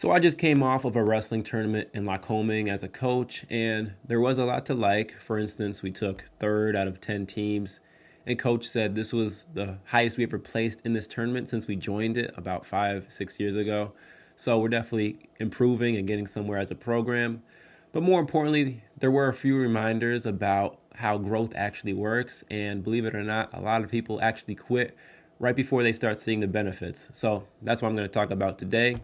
So I just came off of a wrestling tournament in Lycoming as a coach, and there was a lot to like. For instance, we took third out of 10 teams, and coach said this was the highest we ever placed in this tournament since we joined it about 5-6 years ago. So we're definitely improving and getting somewhere as a program. But more importantly, there were a few reminders about how growth actually works, and believe it or not, a lot of people actually quit right before they start seeing the benefits. So that's what I'm going to talk about today.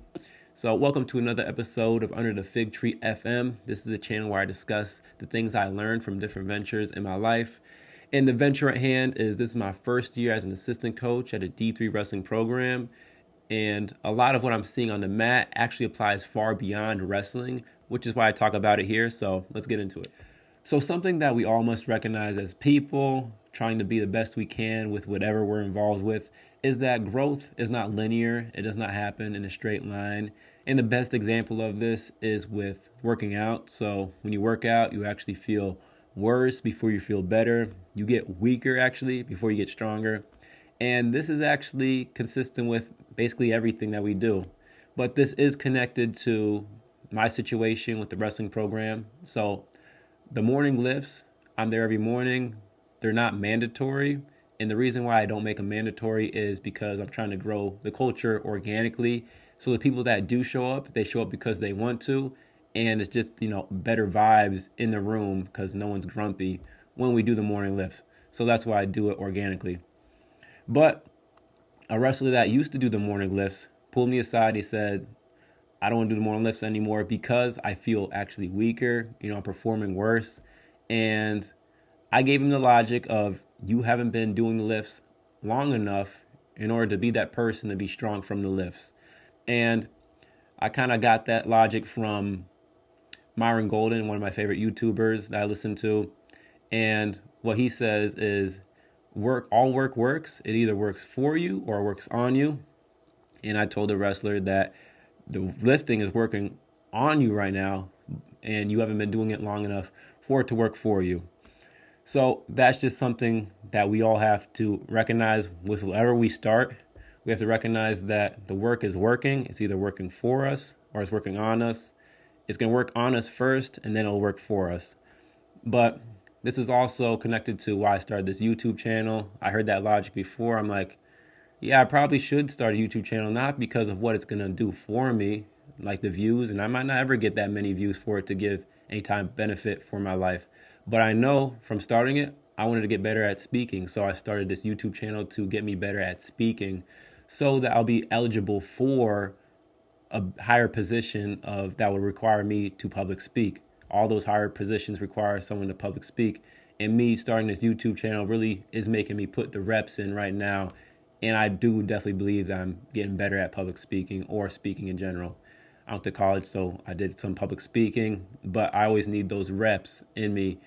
So welcome to another episode of Under the Fig Tree FM. This is a channel where I discuss the things I learned from different ventures in my life. And the venture at hand is this is my first year as an assistant coach at a D3 wrestling program. And a lot of what I'm seeing on the mat actually applies far beyond wrestling, which is why I talk about it here. So let's get into it. So something that we all must recognize as people trying to be the best we can with whatever we're involved with is that growth is not linear. It does not happen in a straight line. And the best example of this is with working out. So when you work out, you actually feel worse before you feel better. You get weaker actually before you get stronger. And this is actually consistent with basically everything that we do. But this is connected to my situation with the wrestling program. So the morning lifts, I'm there every morning. They're not mandatory. And the reason why I don't make them mandatory is because I'm trying to grow the culture organically. So the people that do show up, they show up because they want to. And it's just, better vibes in the room because no one's grumpy when we do the morning lifts. So that's why I do it organically. But a wrestler that used to do the morning lifts pulled me aside. He said, I don't want to do the morning lifts anymore because I feel actually weaker. I'm performing worse. And I gave him the logic of you haven't been doing the lifts long enough in order to be that person to be strong from the lifts. And I kind of got that logic from Myron Golden, one of my favorite YouTubers that I listen to. And what he says is all work works. It either works for you or works on you. And I told the wrestler that the lifting is working on you right now, and you haven't been doing it long enough for it to work for you. So that's just something that we all have to recognize with whatever we start. We have to recognize that the work is working. It's either working for us or it's working on us. It's going to work on us first, and then it'll work for us. But this is also connected to why I started this YouTube channel. I heard that logic before. I'm like, yeah, I probably should start a YouTube channel, not because of what it's going to do for me, like the views, and I might not ever get that many views for it to give any time benefit for my life. But I know from starting it, I wanted to get better at speaking. So I started this YouTube channel to get me better at speaking so that I'll be eligible for a higher position that would require me to public speak. All those higher positions require someone to public speak. And me starting this YouTube channel really is making me put the reps in right now. And I do definitely believe that I'm getting better at public speaking or speaking in general. I went to college, so I did some public speaking, but I always need those reps in me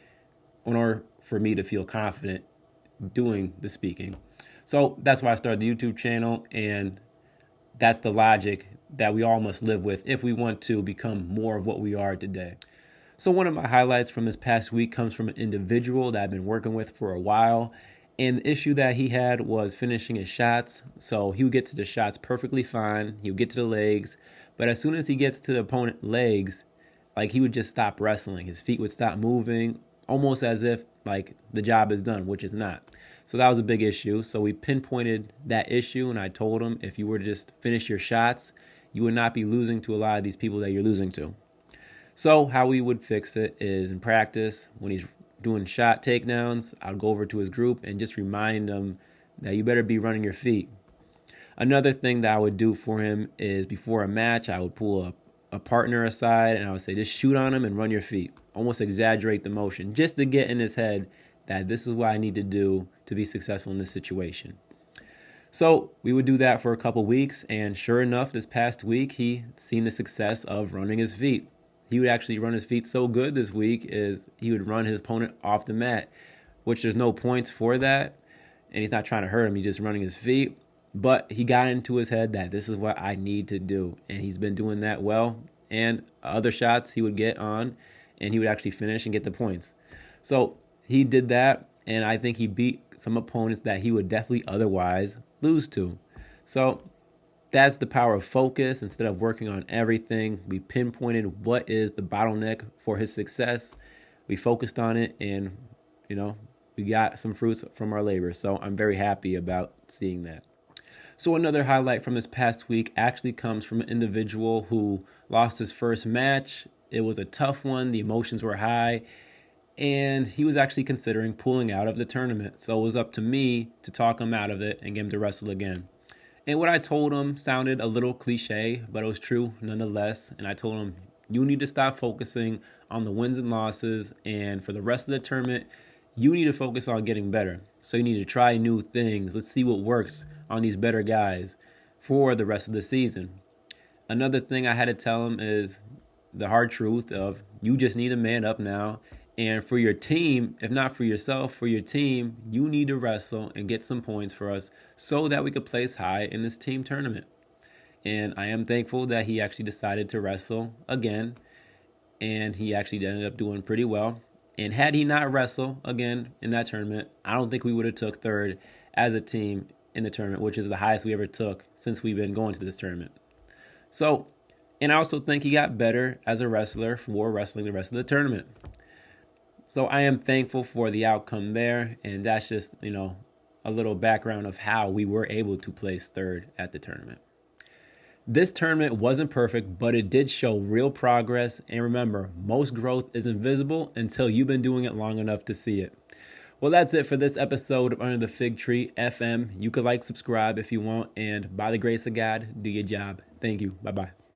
in order for me to feel confident doing the speaking. So that's why I started the YouTube channel, and that's the logic that we all must live with if we want to become more of what we are today. So one of my highlights from this past week comes from an individual that I've been working with for a while. And the issue that he had was finishing his shots. So he would get to the shots perfectly fine. He would get to the legs. But as soon as he gets to the opponent's legs, he would just stop wrestling. His feet would stop moving, almost as if the job is done, which is not. So that was a big issue. So we pinpointed that issue, and I told him if you were to just finish your shots, you would not be losing to a lot of these people that you're losing to. So how we would fix it is in practice, when he's doing shot takedowns, I'll go over to his group and just remind him that you better be running your feet. Another thing that I would do for him is before a match, I would pull a partner aside and I would say, just shoot on him and run your feet. Almost exaggerate the motion just to get in his head that this is what I need to do to be successful in this situation. So we would do that for a couple weeks, and sure enough, this past week, he seen the success of running his feet. He would actually run his feet so good this week is he would run his opponent off the mat, which there's no points for that. And he's not trying to hurt him. He's just running his feet. But he got into his head that this is what I need to do. And he's been doing that well. And other shots he would get on and he would actually finish and get the points. So he did that. And I think he beat some opponents that he would definitely otherwise lose to. So That's the power of focus. Instead of working on everything, we pinpointed what is the bottleneck for his success. We focused on it, and we got some fruits from our labor. So I'm very happy about seeing that. So another highlight from this past week actually comes from an individual who lost his first match. It was a tough one. The emotions were high, and he was actually considering pulling out of the tournament. So it was up to me to talk him out of it and get him to wrestle again. And what I told him sounded a little cliche, but it was true nonetheless. And I told him, you need to stop focusing on the wins and losses. And for the rest of the tournament, you need to focus on getting better. So you need to try new things. Let's see what works on these better guys for the rest of the season. Another thing I had to tell him is the hard truth of you just need to man up now. And for your team, if not for yourself, for your team, you need to wrestle and get some points for us so that we could place high in this team tournament. And I am thankful that he actually decided to wrestle again. And he actually ended up doing pretty well. And had he not wrestled again in that tournament, I don't think we would have took third as a team in the tournament, which is the highest we ever took since we've been going to this tournament. So, and I also think he got better as a wrestler for wrestling the rest of the tournament. So I am thankful for the outcome there, and that's just, a little background of how we were able to place third at the tournament. This tournament wasn't perfect, but it did show real progress, and remember, most growth is invisible until you've been doing it long enough to see it. Well, that's it for this episode of Under the Fig Tree FM. You could subscribe if you want, and by the grace of God, do your job. Thank you. Bye-bye.